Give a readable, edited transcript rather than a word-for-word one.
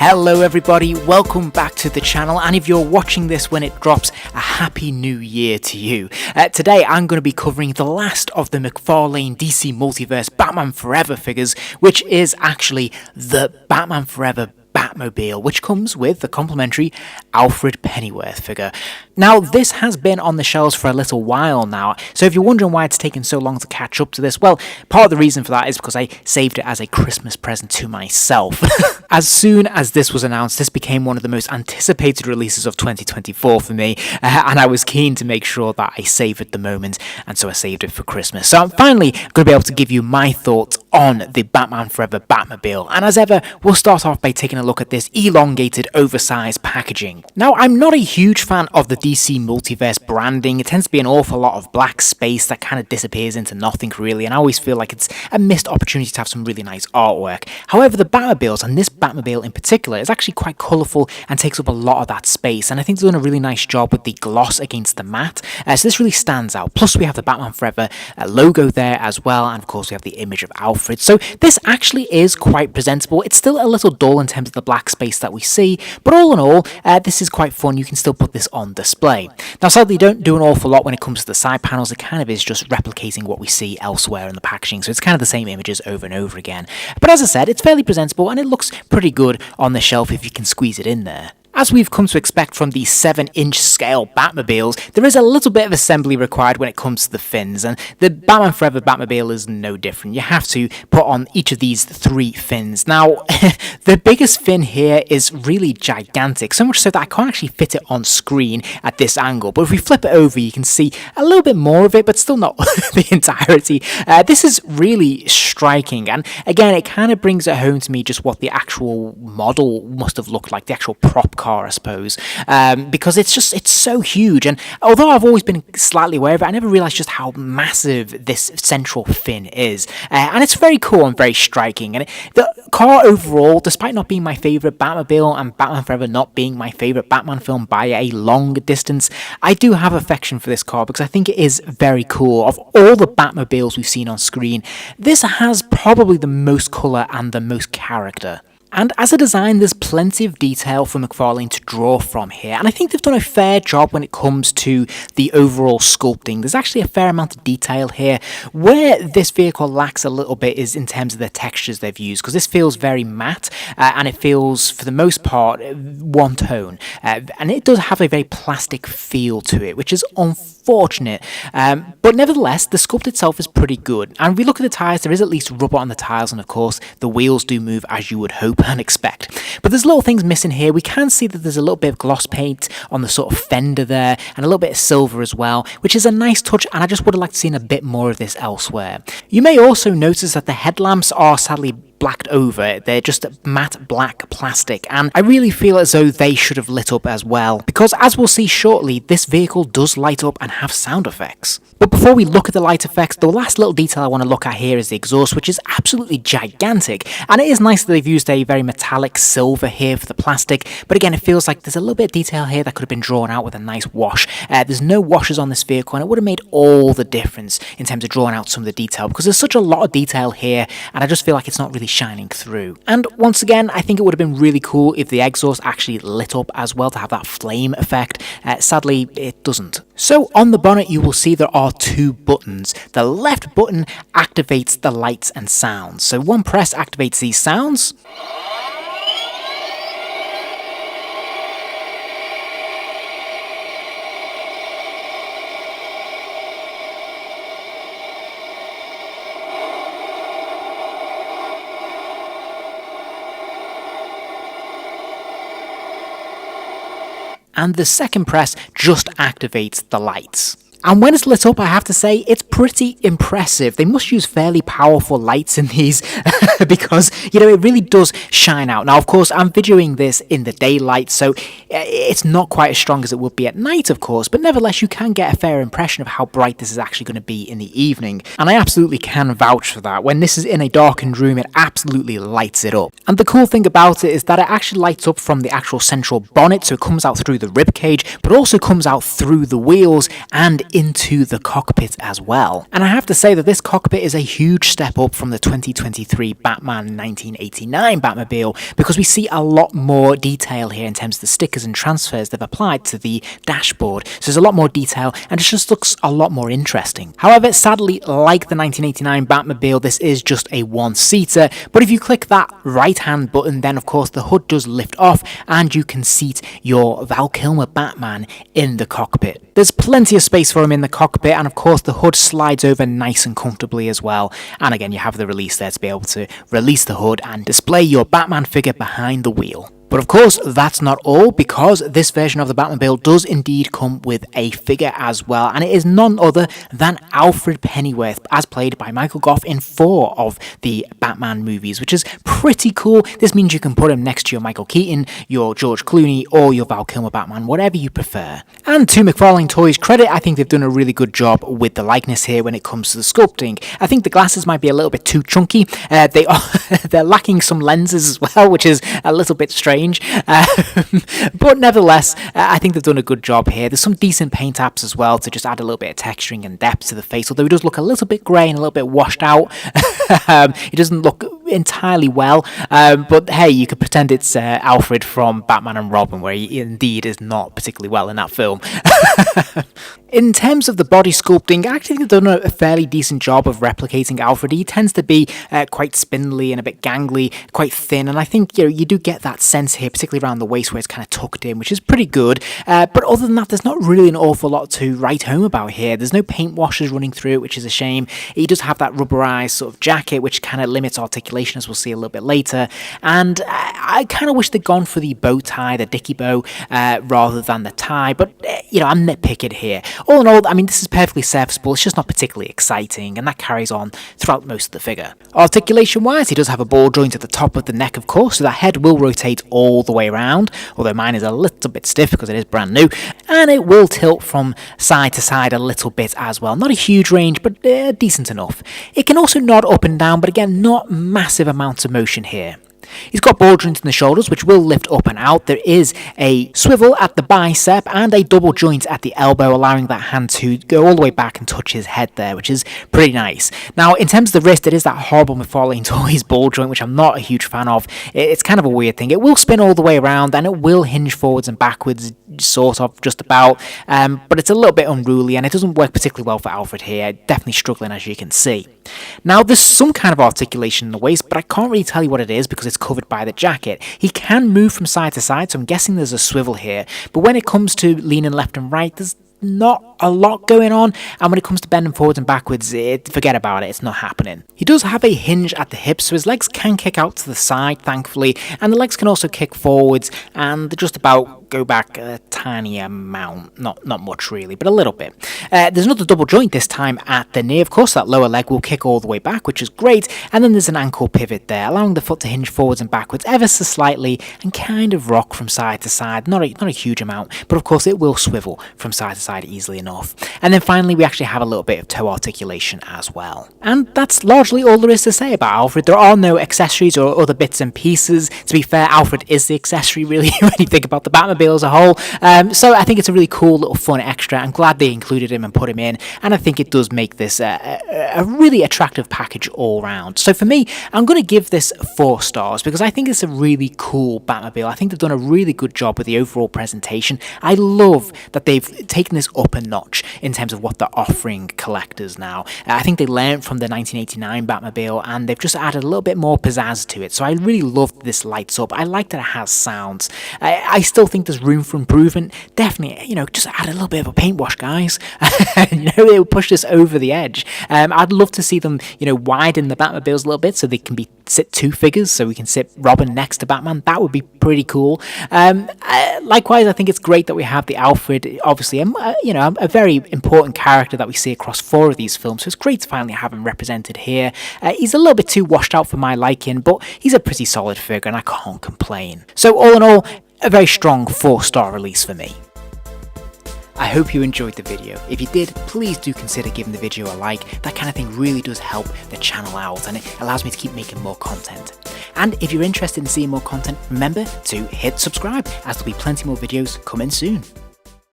Hello everybody, welcome back to the channel, and if you're watching this when it drops, a happy new year to you. Today I'm going to be covering the last of the McFarlane DC Multiverse Batman Forever figures, which is actually the Batman Forever Batmobile, which comes with the complimentary Alfred Pennyworth figure. Now, this has been on the shelves for a little while now, so if you're wondering why it's taken so long to catch up to this, well, part of the reason for that is because I saved it as a Christmas present to myself. As soon as this was announced, this became one of the most anticipated releases of 2024 for me, and I was keen to make sure that I saved the moment, and so I saved it for Christmas. So I'm finally going to be able to give you my thoughts on the Batman Forever Batmobile, and as ever, we'll start off by taking a look at this elongated, oversized packaging. Now, I'm not a huge fan of the DC Multiverse branding. It tends to be an awful lot of black space that kind of disappears into nothing really, and I always feel like it's a missed opportunity to have some really nice artwork. However, the Batmobiles, and this Batmobile in particular, is actually quite colourful and takes up a lot of that space, and I think they've done a really nice job with the gloss against the matte, so this really stands out. Plus, we have the Batman Forever logo there as well, and of course we have the image of Alfred, so this actually is quite presentable. It's still a little dull in terms of the black space that we see, but all in all, this is quite fun. You can still put this on display. Now, sadly, don't do an awful lot when it comes to the side panels. It kind of is just replicating what we see elsewhere in the packaging, so it's kind of the same images over and over again. But as I said, it's fairly presentable, and it looks pretty good on the shelf if you can squeeze it in there. As we've come to expect from the 7-inch scale Batmobiles, there is a little bit of assembly required when it comes to the fins, and the Batman Forever Batmobile is no different. You have to put on each of these 3 fins. Now, the biggest fin here is really gigantic, so much so that I can't actually fit it on screen at this angle, but if we flip it over, you can see a little bit more of it, but still not the entirety. This is really striking, and again, it kind of brings it home to me just what the actual model must have looked like, the actual prop car, I suppose, because it's so huge, and although I've always been slightly aware of it, I never realised just how massive this central fin is, and it's very cool and very striking. And the car overall, despite not being my favourite Batmobile and Batman Forever not being my favourite Batman film by a long distance, I do have affection for this car because I think it is very cool. Of all the Batmobiles we've seen on screen, this has probably the most colour and the most character. And as a design, there's plenty of detail for McFarlane to draw from here, and I think they've done a fair job when it comes to the overall sculpting. There's actually a fair amount of detail here. Where this vehicle lacks a little bit is in terms of the textures they've used, because this feels very matte, and it feels, for the most part, one tone, and it does have a very plastic feel to it, which is unfortunate, but nevertheless, the sculpt itself is pretty good. And if we look at the tyres, there is at least rubber on the tyres, and of course, the wheels do move as you would hope and expect. But there's little things missing here. We can see that there's a little bit of gloss paint on the sort of fender there, and a little bit of silver as well, which is a nice touch, and I just would have liked to see a bit more of this elsewhere. You may also notice that the headlamps are sadly blacked over. They're just matte black plastic, and I really feel as though they should have lit up as well, because as we'll see shortly, this vehicle does light up and have sound effects. But before we look at the light effects, the last little detail I want to look at here is the exhaust, which is absolutely gigantic, and it is nice that they've used a very metallic silver here for the plastic, but again, it feels like there's a little bit of detail here that could have been drawn out with a nice wash. There's no washes on this vehicle, and it would have made all the difference in terms of drawing out some of the detail, because there's such a lot of detail here, and I just feel like it's not really shining through. And once again, I think it would have been really cool if the exhaust actually lit up as well to have that flame effect. Sadly, it doesn't. So on the bonnet, you will see there are 2 buttons. The left button activates the lights and sounds. So one press activates these sounds. And the second press just activates the lights. And when it's lit up, I have to say, it's pretty impressive. They must use fairly powerful lights in these because, you know, it really does shine out. Now, of course, I'm videoing this in the daylight, so it's not quite as strong as it would be at night, of course, but nevertheless, you can get a fair impression of how bright this is actually going to be in the evening. And I absolutely can vouch for that. When this is in a darkened room, it absolutely lights it up. And the cool thing about it is that it actually lights up from the actual central bonnet, so it comes out through the ribcage, but also comes out through the wheels and into the cockpit as well. well. And I have to say that this cockpit is a huge step up from the 2023 Batman 1989 Batmobile, because we see a lot more detail here in terms of the stickers and transfers they've applied to the dashboard. So there's a lot more detail and it just looks a lot more interesting. However, sadly, like the 1989 Batmobile, this is just a one-seater, but if you click that right-hand button, then of course the hood does lift off and you can seat your Val Kilmer Batman in the cockpit. There's plenty of space for him in the cockpit, and of course the hood slides over nice and comfortably as well. And again, you have the release there to be able to release the hood and display your Batman figure behind the wheel. But of course, that's not all, because this version of the Batmobile does indeed come with a figure as well, and it is none other than Alfred Pennyworth, as played by Michael Gough in 4 of the Batman movies, which is pretty cool. This means you can put him next to your Michael Keaton, your George Clooney, or your Val Kilmer Batman, whatever you prefer. And to McFarlane Toys' credit, I think they've done a really good job with the likeness here when it comes to the sculpting. I think the glasses might be a little bit too chunky. They're lacking some lenses as well, which is a little bit strange. But nevertheless, I think they've done a good job here. There's some decent paint apps as well to just add a little bit of texturing and depth to the face, although it does look a little bit grey and a little bit washed out. It doesn't look entirely well, but hey, you could pretend it's Alfred from Batman and Robin, where he indeed is not particularly well in that film. In terms of the body sculpting, I actually think they've done a fairly decent job of replicating Alfred. He tends to be quite spindly and a bit gangly, quite thin, and I think you do get that sense here, particularly around the waist where it's kind of tucked in, which is pretty good. But other than that, there's not really an awful lot to write home about here. There's no paint washes running through it, which is a shame. He does have that rubberized sort of jacket, which kind of limits articulation, as we'll see a little bit later. And I kind of wish they'd gone for the bow tie, the dicky bow, rather than the tie. But I'm nitpicking here. All in all, I mean, this is perfectly serviceable. It's just not particularly exciting, and that carries on throughout most of the figure. Articulation-wise, he does have a ball joint at the top of the neck, of course, so that head will rotate all the way around, although mine is a little bit stiff because it is brand new, and it will tilt from side to side a little bit as well. Not a huge range, but decent enough. It can also nod up and down, but again, not massive amounts of motion here. He's got ball joints in the shoulders, which will lift up and out. There is a swivel at the bicep and a double joint at the elbow, allowing that hand to go all the way back and touch his head there, which is pretty nice. Now, in terms of the wrist, it is that horrible McFarlane Toys ball joint, which I'm not a huge fan of. It's kind of a weird thing. It will spin all the way around, and it will hinge forwards and backwards, sort of, just about. But it's a little bit unruly, and it doesn't work particularly well for Alfred here. Definitely struggling, as you can see. Now, there's some kind of articulation in the waist, but I can't really tell you what it is because it's covered by the jacket. He can move from side to side, so I'm guessing there's a swivel here, but when it comes to leaning left and right, there's not a lot going on, and when it comes to bending forwards and backwards, forget about it, it's not happening. He does have a hinge at the hips, so his legs can kick out to the side, thankfully, and the legs can also kick forwards and just about go back a tiny amount, not much really, but a little bit. There's another double joint this time at the knee. Of course, that lower leg will kick all the way back, which is great, and then there's an ankle pivot there, allowing the foot to hinge forwards and backwards ever so slightly and kind of rock from side to side. Not a huge amount, but of course it will swivel from side to side easily enough. And then finally, we actually have a little bit of toe articulation as well. And that's largely all there is to say about Alfred. There are no accessories or other bits and pieces. To be fair, Alfred is the accessory, really, when you think about the Batmobile as a whole. So I think it's a really cool little fun extra. I'm glad they included him and put him in, and I think it does make this a really attractive package all round. So for me, I'm going to give this 4 stars because I think it's a really cool Batmobile. I think they've done a really good job with the overall presentation. I love that they've taken this up a notch in terms of what they're offering collectors now. I think they learned from the 1989 Batmobile, and they've just added a little bit more pizzazz to it. So I really love that this lights up. I like that it has sounds. I still think there's room for improvement. Definitely, just add a little bit of a paint wash, guys. It will push this over the edge. I'd love to see them, widen the Batmobiles a little bit so they can sit 2 figures, so we can sit Robin next to Batman. That would be pretty cool. Likewise, I think it's great that we have the Alfred, obviously, a very important character that we see across 4 of these films, so it's great to finally have him represented here. He's a little bit too washed out for my liking, but he's a pretty solid figure, and I can't complain. So all in all, a very strong 4-star release for me. I hope you enjoyed the video. If you did, please do consider giving the video a like. That kind of thing really does help the channel out, and it allows me to keep making more content. And if you're interested in seeing more content, remember to hit subscribe, as there'll be plenty more videos coming soon.